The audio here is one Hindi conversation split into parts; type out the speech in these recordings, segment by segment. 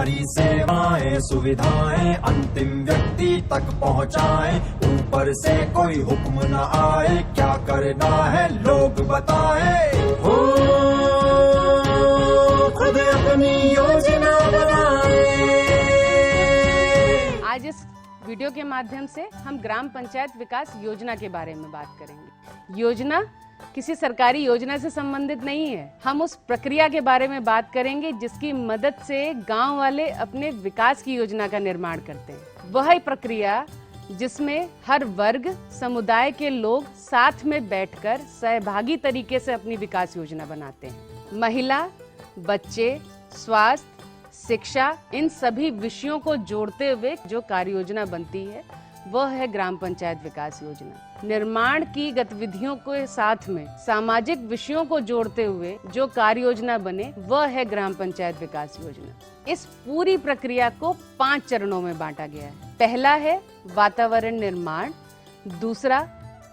सारी सेवाएं सुविधाएं अंतिम व्यक्ति तक पहुंचाएं। ऊपर से कोई हुक्म न आए, क्या करना है लोग बताएं। हो खुद अपनी योजना बनाएं। आज इस वीडियो के माध्यम से हम ग्राम पंचायत विकास योजना के बारे में बात करेंगे। योजना किसी सरकारी योजना से संबंधित नहीं है। हम उस प्रक्रिया के बारे में बात करेंगे जिसकी मदद से गांव वाले अपने विकास की योजना का निर्माण करते हैं। वह प्रक्रिया जिसमें हर वर्ग समुदाय के लोग साथ में बैठकर सहभागी तरीके से अपनी विकास योजना बनाते हैं। महिला, बच्चे, स्वास्थ्य, शिक्षा, इन सभी विषयों को जोड़ते हुए जो कार्य योजना बनती है वह है ग्राम पंचायत विकास योजना। निर्माण की गतिविधियों के साथ में सामाजिक विषयों को जोड़ते हुए जो कार्य योजना बने वह है ग्राम पंचायत विकास योजना। इस पूरी प्रक्रिया को 5 चरणों में बांटा गया है। पहला है वातावरण निर्माण, दूसरा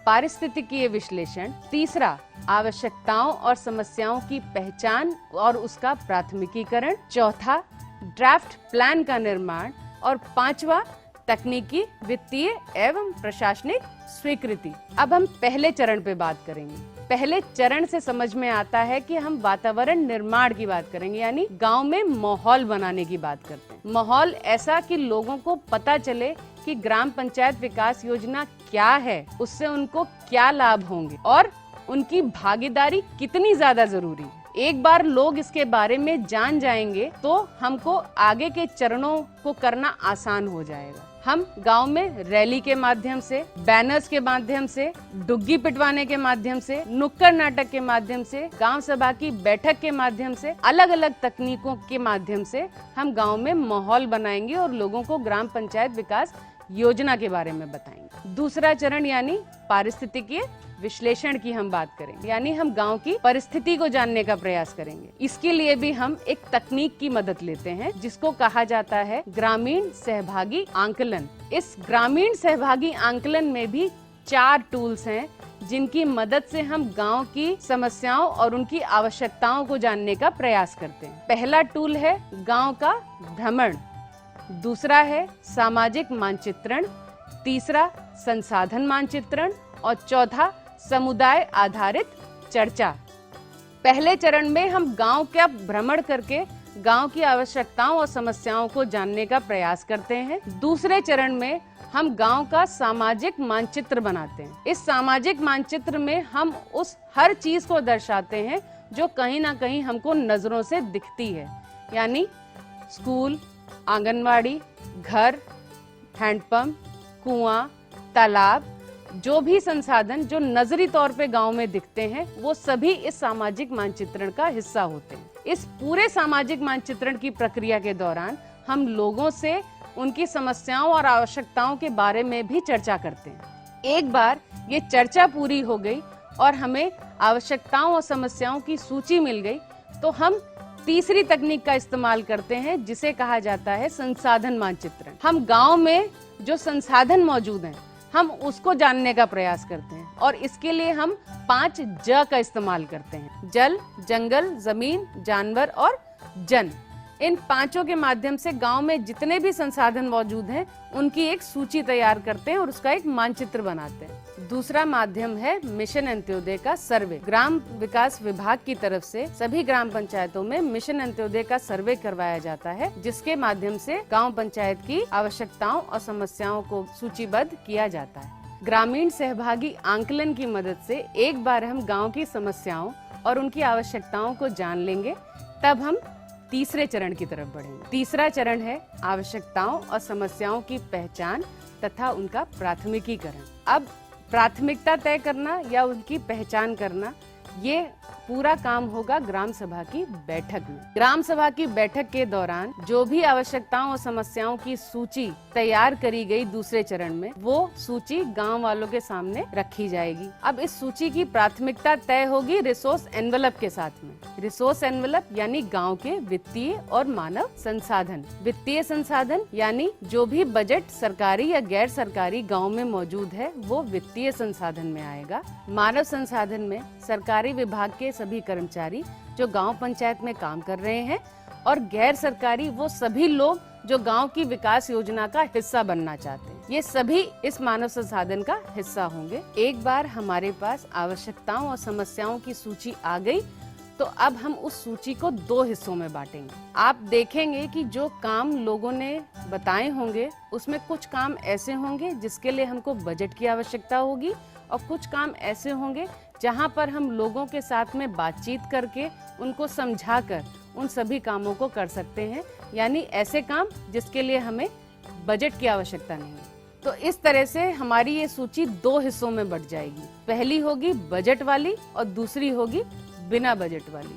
पारिस्थितिकीय विश्लेषण, तीसरा आवश्यकताओं और समस्याओं की पहचान और उसका प्राथमिकीकरण, चौथा ड्राफ्ट प्लान का निर्माण और पांचवा तकनीकी, वित्तीय एवं प्रशासनिक स्वीकृति। अब हम पहले चरण पे बात करेंगे। पहले चरण से समझ में आता है कि हम वातावरण निर्माण की बात करेंगे, यानी गांव में माहौल बनाने की बात करते हैं। माहौल ऐसा कि लोगों को पता चले कि ग्राम पंचायत विकास योजना क्या है, उससे उनको क्या लाभ होंगे और उनकी भागीदारी कितनी ज्यादा जरूरी है। एक बार लोग इसके बारे में जान जाएंगे तो हमको आगे के चरणों को करना आसान हो जाएगा। हम गांव में रैली के माध्यम से, बैनर्स के माध्यम से, डुग्गी पिटवाने के माध्यम से, नुक्कड़ नाटक के माध्यम से, गांव सभा की बैठक के माध्यम से, अलग अलग तकनीकों के माध्यम से हम गांव में माहौल बनाएंगे और लोगों को ग्राम पंचायत विकास योजना के बारे में बताएंगे। दूसरा चरण यानी पारिस्थितिकीय विश्लेषण की हम बात करेंगे, यानी हम गांव की परिस्थिति को जानने का प्रयास करेंगे। इसके लिए भी हम एक तकनीक की मदद लेते हैं जिसको कहा जाता है ग्रामीण सहभागी आंकलन। इस ग्रामीण सहभागी आंकलन में भी 4 टूल्स हैं जिनकी मदद से हम गांव की समस्याओं और उनकी आवश्यकताओं को जानने का प्रयास करते हैं। पहला टूल है गांव का भ्रमण, दूसरा है सामाजिक मानचित्रण, तीसरा संसाधन मानचित्रण और चौथा समुदाय आधारित चर्चा। पहले चरण में हम गांव का भ्रमण करके गांव की आवश्यकताओं और समस्याओं को जानने का प्रयास करते हैं। दूसरे चरण में हम गांव का सामाजिक मानचित्र बनाते हैं। इस सामाजिक मानचित्र में हम उस हर चीज को दर्शाते हैं जो कहीं ना कहीं हमको नजरों से दिखती है, यानी स्कूल, आंगनवाड़ी, घर, हैंडपंप, कुआं, तालाब, जो भी संसाधन जो नजरी तौर पे गांव में दिखते हैं वो सभी इस सामाजिक मानचित्रण का हिस्सा होते हैं। इस पूरे सामाजिक मानचित्रण की प्रक्रिया के दौरान हम लोगों से उनकी समस्याओं और आवश्यकताओं के बारे में भी चर्चा करते हैं। एक बार ये चर्चा पूरी हो गई और हमें आवश्यकताओं और समस्याओं की सूची मिल गई तो हम तीसरी तकनीक का इस्तेमाल करते हैं जिसे कहा जाता है संसाधन मानचित्रण। हम गांव में जो संसाधन मौजूद हैं हम उसको जानने का प्रयास करते हैं और इसके लिए हम 5 ज का इस्तेमाल करते हैं: जल, जंगल, जमीन, जानवर और जन। इन 5 के माध्यम से गांव में जितने भी संसाधन मौजूद हैं उनकी एक सूची तैयार करते हैं और उसका एक मानचित्र बनाते हैं। दूसरा माध्यम है मिशन अंत्योदय का सर्वे। ग्राम विकास विभाग की तरफ से सभी ग्राम पंचायतों में मिशन अंत्योदय का सर्वे करवाया जाता है जिसके माध्यम से गांव पंचायत की आवश्यकताओं और समस्याओं को सूचीबद्ध किया जाता है। ग्रामीण सहभागी आंकलन की मदद से एक बार हम गाँव की समस्याओं और उनकी आवश्यकताओं को जान लेंगे तब हम तीसरे चरण की तरफ बढ़ेंगे। तीसरा चरण है आवश्यकताओं और समस्याओं की पहचान तथा उनका प्राथमिकीकरण। अब प्राथमिकता तय करना या उनकी पहचान करना, ये पूरा काम होगा ग्राम सभा की बैठक में। ग्राम सभा की बैठक के दौरान जो भी आवश्यकताओं और समस्याओं की सूची तैयार करी गई दूसरे चरण में, वो सूची गांव वालों के सामने रखी जाएगी। अब इस सूची की प्राथमिकता तय होगी रिसोर्स एनवेलप के साथ में। रिसोर्स एनवेलप यानी गांव के वित्तीय और मानव संसाधन। वित्तीय संसाधन यानी जो भी बजट सरकारी या गैर सरकारी गांव में मौजूद है वो वित्तीय संसाधन में आएगा। मानव संसाधन में सरकारी विभाग के सभी कर्मचारी जो गांव पंचायत में काम कर रहे हैं और गैर सरकारी वो सभी लोग जो गांव की विकास योजना का हिस्सा बनना चाहते हैं। ये सभी इस मानव संसाधन का हिस्सा होंगे। एक बार हमारे पास आवश्यकताओं और समस्याओं की सूची आ गई तो अब हम उस सूची को 2 हिस्सों में बांटेंगे। आप देखेंगे कि जो काम लोगों ने बताए होंगे उसमें कुछ काम ऐसे होंगे जिसके लिए हमको बजट की आवश्यकता होगी और कुछ काम ऐसे होंगे जहां पर हम लोगों के साथ में बातचीत करके उनको समझाकर उन सभी कामों को कर सकते हैं, यानी ऐसे काम जिसके लिए हमें बजट की आवश्यकता नहीं है। तो इस तरह से हमारी ये सूची 2 हिस्सों में बंट जाएगी। पहली होगी बजट वाली और दूसरी होगी बिना बजट वाली।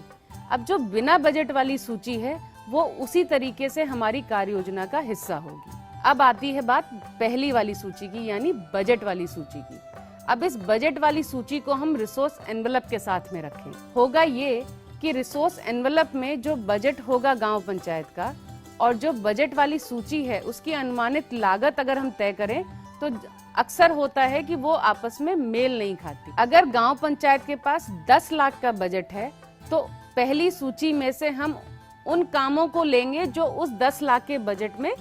अब जो बिना बजट वाली सूची है वो उसी तरीके से हमारी कार्य योजना का हिस्सा होगी। अब आती है बात पहली वाली सूची की, यानी बजट वाली सूची की। अब इस बजट वाली सूची को हम रिसोर्स एनवेलप के साथ में रखें। होगा ये कि रिसोर्स एनवेलप में जो बजट होगा गांव पंचायत का और जो बजट वाली सूची है उसकी अनुमानित लागत अगर हम तय करें तो अक्सर होता है कि वो आपस में मेल नहीं खाती। अगर गांव पंचायत के पास 10 लाख का बजट है तो पहली सूची में से हम उन कामों को लेंगे जो उस 10 लाख के बजट में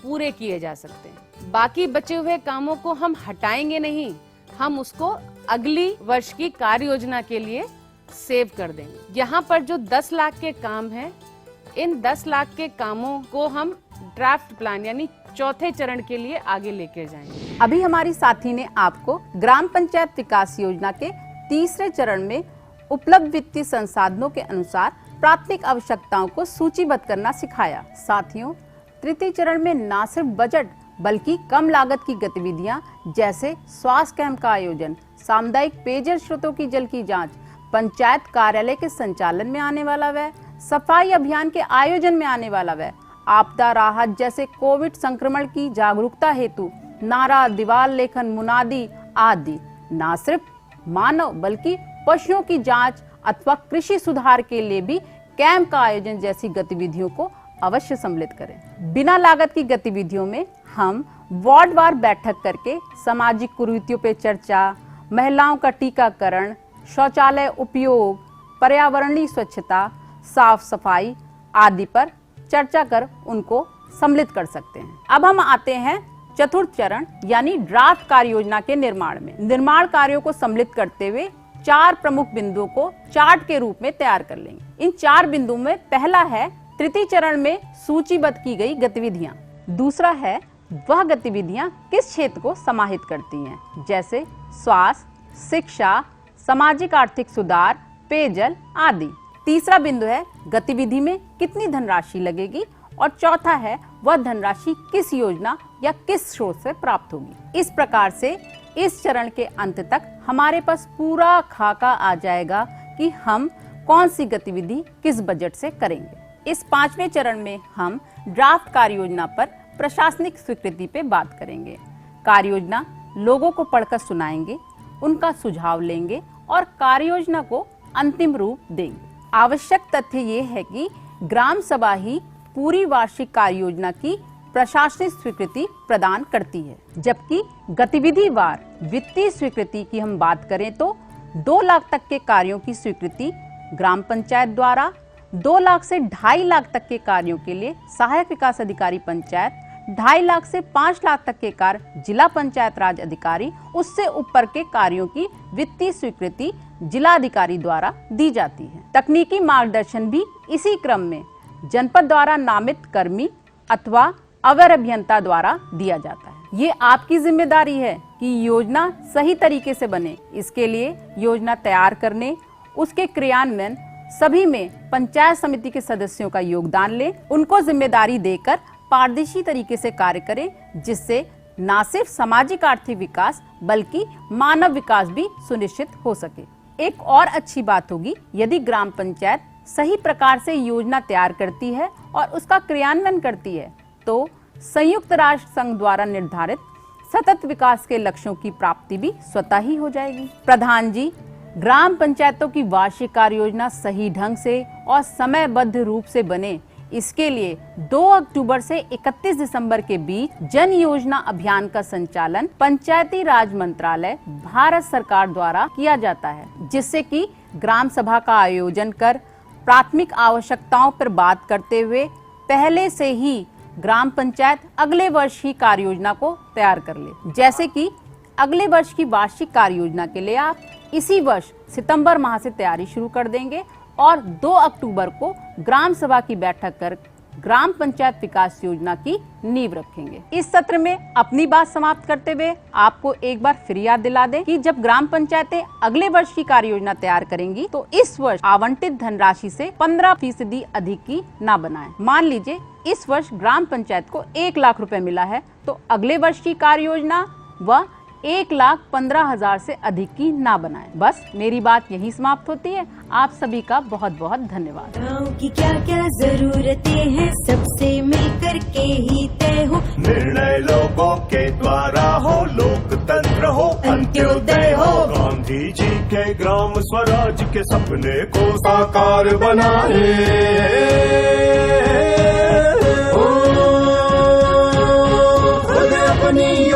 पूरे किए जा सकते हैं। बाकी बचे हुए कामों को हम हटाएंगे नहीं, हम उसको अगली वर्ष की कार्य योजना के लिए सेव कर देंगे। यहाँ पर जो 10 लाख के काम हैं, इन 10 लाख के कामों को हम ड्राफ्ट प्लान यानी चौथे चरण के लिए आगे लेकर जाएंगे। अभी हमारी साथी ने आपको ग्राम पंचायत विकास योजना के तीसरे चरण में उपलब्ध वित्तीय संसाधनों के अनुसार प्राथमिक आवश्यकताओं को सूचीबद्ध करना सिखाया। साथियों, तृतीय चरण में न सिर्फ बजट बल्कि कम लागत की गतिविधियां जैसे स्वास्थ्य कैंप का आयोजन, सामुदायिक पेयजल स्रोतों की जल की जांच, पंचायत कार्यालय के संचालन में आने वाला व्यय, सफाई अभियान के आयोजन में आने वाला व्यय, आपदा राहत जैसे कोविड संक्रमण की जागरूकता हेतु नारा, दीवार लेखन, मुनादी आदि न सिर्फ मानव बल्कि पशुओं की जांच अथवा कृषि सुधार के लिए भी कैंप का आयोजन जैसी गतिविधियों को अवश्य सम्मिलित करें। बिना लागत की गतिविधियों में हम वार्डवार बैठक करके सामाजिक कुरीतियों पे चर्चा, महिलाओं का टीकाकरण, शौचालय उपयोग, पर्यावरणीय स्वच्छता, साफ सफाई आदि पर चर्चा कर उनको सम्मिलित कर सकते हैं। अब हम आते हैं चतुर्थ चरण यानी ड्राफ्ट कार्य योजना के निर्माण में। निर्माण कार्यों को सम्मिलित करते हुए 4 प्रमुख बिंदुओं को चार्ट के रूप में तैयार कर लेंगे। इन 4 बिंदुओं में पहला है तृतीय चरण में सूचीबद्ध की गई गतिविधियां। दूसरा है वह गतिविधियां किस क्षेत्र को समाहित करती हैं, जैसे स्वास्थ्य, शिक्षा, सामाजिक आर्थिक सुधार, पेयजल आदि। तीसरा बिंदु है गतिविधि में कितनी धनराशि लगेगी और चौथा है वह धनराशि किस योजना या किस स्रोत से प्राप्त होगी। इस प्रकार से इस चरण के अंत तक हमारे पास पूरा खाका आ जाएगा कि हम कौन सी गतिविधि किस बजट से करेंगे। इस 5वें चरण में हम ड्राफ्ट कार्य योजना पर प्रशासनिक स्वीकृति पे बात करेंगे। कार्य योजना लोगों को पढ़कर सुनाएंगे, उनका सुझाव लेंगे और कार्य योजना को अंतिम रूप देंगे। आवश्यक तथ्य ये है कि ग्राम सभा ही पूरी वार्षिक कार्य योजना की प्रशासनिक स्वीकृति प्रदान करती है, जबकि गतिविधिवार वित्तीय स्वीकृति की हम बात करें तो 2 लाख तक के कार्यों की स्वीकृति ग्राम पंचायत द्वारा, 2 लाख से 2.5 लाख तक के कार्यों के लिए सहायक विकास अधिकारी पंचायत, 2.5 लाख से 5 लाख तक के कार्य जिला पंचायत राज अधिकारी, उससे ऊपर के कार्यों की वित्तीय स्वीकृति जिला अधिकारी द्वारा दी जाती है। तकनीकी मार्गदर्शन भी इसी क्रम में जनपद द्वारा नामित कर्मी अथवा अवर अभियंता द्वारा दिया जाता है। ये आपकी जिम्मेदारी है कि योजना सही तरीके से बने। इसके लिए योजना तैयार करने, उसके क्रियान्वयन सभी में पंचायत समिति के सदस्यों का योगदान लें, उनको जिम्मेदारी देकर पारदर्शी तरीके से कार्य करें, जिससे न सिर्फ सामाजिक आर्थिक विकास बल्कि मानव विकास भी सुनिश्चित हो सके। एक और अच्छी बात होगी यदि ग्राम पंचायत सही प्रकार से योजना तैयार करती है और उसका क्रियान्वयन करती है तो संयुक्त राष्ट्र संघ द्वारा निर्धारित सतत विकास के लक्ष्यों की प्राप्ति भी स्वतः ही हो जाएगी। प्रधान जी, ग्राम पंचायतों की वार्षिक कार्य योजना सही ढंग से और समयबद्ध रूप से बने, इसके लिए 2 अक्टूबर से 31 दिसंबर के बीच जन योजना अभियान का संचालन पंचायती राज मंत्रालय भारत सरकार द्वारा किया जाता है, जिससे कि ग्राम सभा का आयोजन कर प्राथमिक आवश्यकताओं पर बात करते हुए पहले से ही ग्राम पंचायत अगले वर्ष की कार्य योजना को तैयार कर ले। जैसे कि अगले वर्ष की वार्षिक कार्य योजना के लिए आप इसी वर्ष सितंबर माह से तैयारी शुरू कर देंगे और 2 अक्टूबर को ग्राम सभा की बैठक कर ग्राम पंचायत विकास योजना की नींव रखेंगे। इस सत्र में अपनी बात समाप्त करते हुए आपको एक बार फिर याद दिला दें कि जब ग्राम पंचायतें अगले वर्ष की कार्य योजना तैयार करेंगी तो इस वर्ष आवंटित धनराशि से 15% अधिक की ना बनाएं। मान लीजिए इस वर्ष ग्राम पंचायत को 1 लाख रुपए मिला है तो अगले वर्ष की कार्य योजना वह 1,15,000 से अधिक की ना बनाएं। बस मेरी बात यही समाप्त होती है। आप सभी का बहुत बहुत धन्यवाद। गाँव की क्या क्या जरूरतें हैं सबसे मिलकर के ही तय हो। निर्णय लोगों के द्वारा हो, लोकतंत्र हो, अंत्योदय हो। गांधी जी के ग्राम स्वराज के सपने को साकार बनाए। खुद अपनी